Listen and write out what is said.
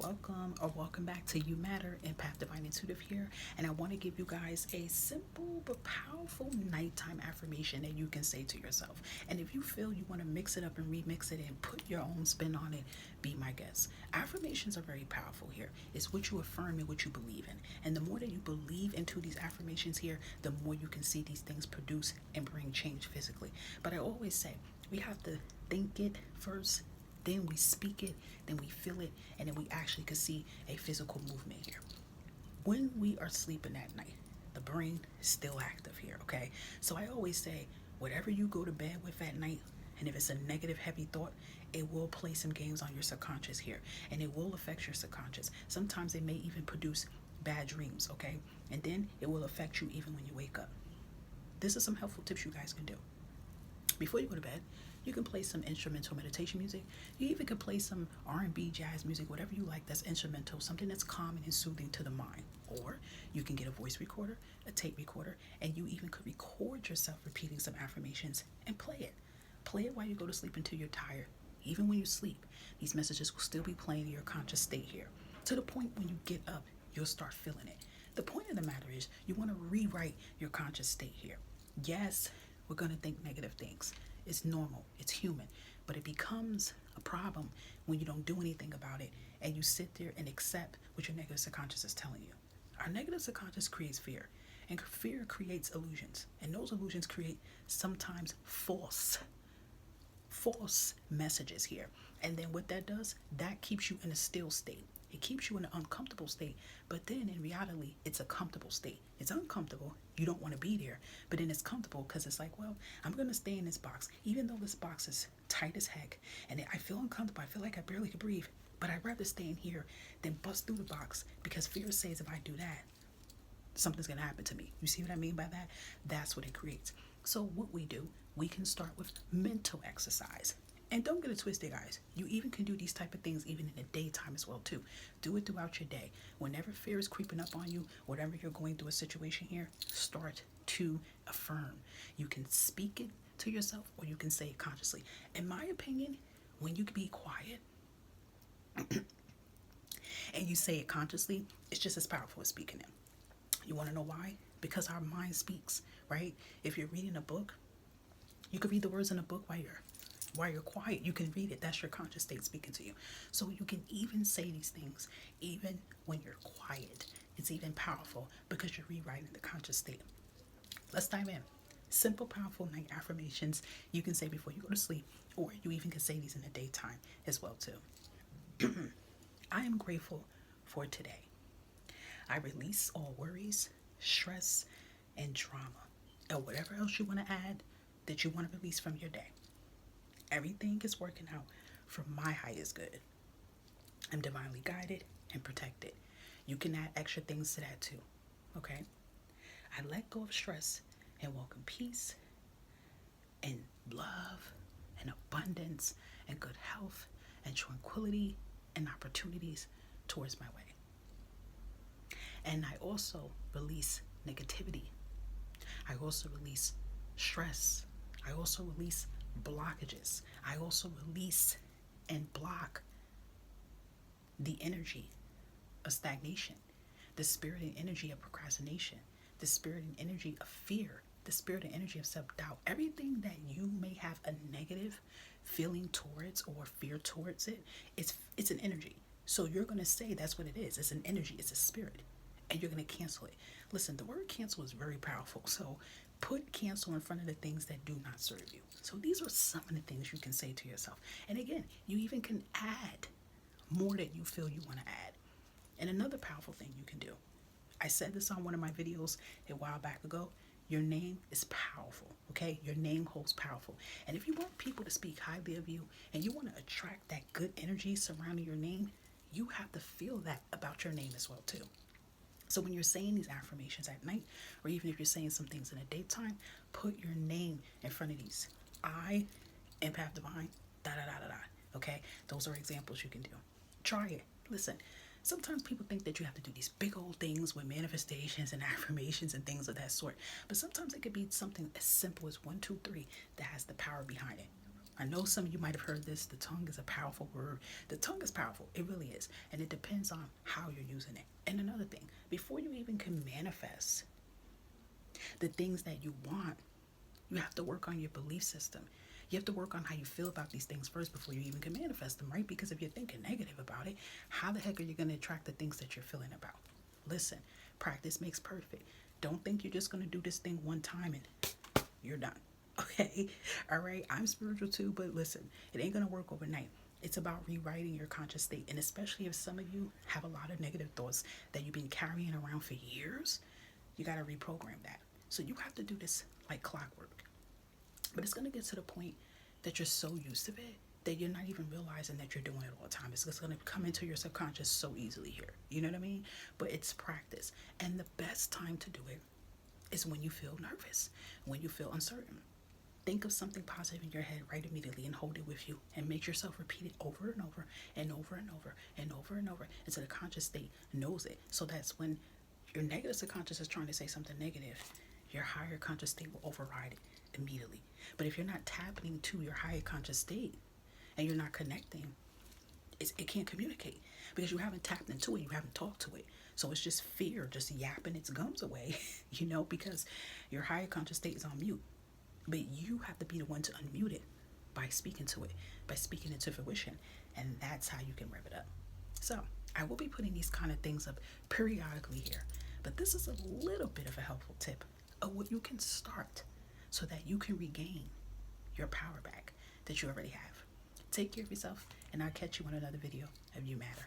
Welcome back to You Matter, Empath Divine Intuitive here, and I want to give you guys a simple but powerful nighttime affirmation that you can say to yourself. And if you feel you want to mix it up and remix it and put your own spin on it, be my guest. Affirmations are very powerful here. It's what you affirm and what you believe in. And the more that you believe into these affirmations here, the more you can see these things produce and bring change physically. But I always say we have to think it first, then we speak it, then we feel it, and then we actually can see a physical movement here. When we are sleeping at night, the brain is still active here, okay? So I always say, whatever you go to bed with at night, and if it's a negative, heavy thought, it will play some games on your subconscious here, and it will affect your subconscious. Sometimes it may even produce bad dreams, okay? And then it will affect you even when you wake up. This is some helpful tips you guys can do. Before you go to bed, you can play some instrumental meditation music. You even can play some R&B, jazz music, whatever you like that's instrumental, something that's calming and soothing to the mind. Or you can get a voice recorder, a tape recorder, and you even could record yourself repeating some affirmations and play it. Play it while you go to sleep until you're tired. Even when you sleep, these messages will still be playing in your conscious state here. To the point when you get up, you'll start feeling it. The point of the matter is you want to rewrite your conscious state here. Yes, we're going to think negative things. It's normal, it's human, but it becomes a problem when you don't do anything about it and you sit there and accept what your negative subconscious is telling you. Our negative subconscious creates fear, and fear creates illusions, and those illusions create sometimes false messages here. And then what that does, that keeps you in a still state. It keeps you in an uncomfortable state, but then in reality, it's a comfortable state. It's uncomfortable. You don't want to be there, but then it's comfortable because it's like, well, I'm going to stay in this box, even though this box is tight as heck, and I feel uncomfortable. I feel like I barely can breathe, but I'd rather stay in here than bust through the box because fear says if I do that, something's going to happen to me. You see what I mean by that? That's what it creates. So what we do, we can start with mental exercise. And don't get it twisted, guys. You even can do these type of things even in the daytime as well, too. Do it throughout your day. Whenever fear is creeping up on you, whatever you're going through a situation here, start to affirm. You can speak it to yourself or you can say it consciously. In my opinion, when you can be quiet and you say it consciously, it's just as powerful as speaking it. You want to know why? Because our mind speaks, right? If you're reading a book, you could read the words in a book while you're quiet. You can read it. That's your conscious state speaking to you. So you can even say these things even when you're quiet. It's even powerful because you're rewriting the conscious state. Let's dive in. Simple, powerful night affirmations you can say before you go to sleep, or you even can say these in the daytime as well too. I am grateful for today. I release all worries, stress, and drama, and whatever else you want to add that you want to release from your day. Everything is working out for my highest good. I'm divinely guided and protected. You can add extra things to that too, okay? I let go of stress and walk in peace and love and abundance and good health and tranquility and opportunities towards my way. And I also release negativity. I also release stress. I also release blockages. I also release and block the energy of stagnation, the spirit and energy of procrastination, the spirit and energy of fear, the spirit and energy of self-doubt. Everything that you may have a negative feeling towards or fear towards it's an energy. So you're going to say that's what it is. It's an energy. It's a spirit. And you're going to cancel it. Listen, the word cancel is very powerful. So put cancel in front of the things that do not serve you. So these are some of the things you can say to yourself. And again, you even can add more that you feel you want to add. And another powerful thing you can do, I said this on one of my videos a while back ago, your name is powerful, okay? Your name holds powerful. And if you want people to speak highly of you and you want to attract that good energy surrounding your name, you have to feel that about your name as well too. So when you're saying these affirmations at night, or even if you're saying some things in the daytime, put your name in front of these. I, Empath Divine, da da da da da. Okay? Those are examples you can do. Try it. Listen, sometimes people think that you have to do these big old things with manifestations and affirmations and things of that sort. But sometimes it could be something as simple as 1, 2, 3 that has the power behind it. I know some of you might have heard this. The tongue is a powerful word. The tongue is powerful. It really is. And it depends on how you're using it. And another thing, before you even can manifest the things that you want, you have to work on your belief system. You have to work on how you feel about these things first before you even can manifest them, right? Because if you're thinking negative about it, how the heck are you going to attract the things that you're feeling about? Listen, practice makes perfect. Don't think you're just going to do this thing one time and you're done. Okay? All right? I'm spiritual too, but listen, it ain't going to work overnight. It's about rewriting your conscious state. And especially if some of you have a lot of negative thoughts that you've been carrying around for years, you got to reprogram that. So you have to do this like clockwork. But it's going to get to the point that you're so used to it that you're not even realizing that you're doing it all the time. It's just going to come into your subconscious so easily here. You know what I mean? But it's practice. And the best time to do it is when you feel nervous, when you feel uncertain. Think of something positive in your head right immediately and hold it with you and make yourself repeat it over and over and over and over and over and over until the conscious state knows it. So that's when your negative subconscious is trying to say something negative, your higher conscious state will override it immediately. But if you're not tapping to your higher conscious state and you're not connecting, it can't communicate because you haven't tapped into it, you haven't talked to it. So it's just fear just yapping its gums away, because your higher conscious state is on mute. But you have to be the one to unmute it by speaking to it, by speaking into fruition. And that's how you can rev it up. So I will be putting these kind of things up periodically here. But this is a little bit of a helpful tip of what you can start so that you can regain your power back that you already have. Take care of yourself, and I'll catch you on another video of You Matter.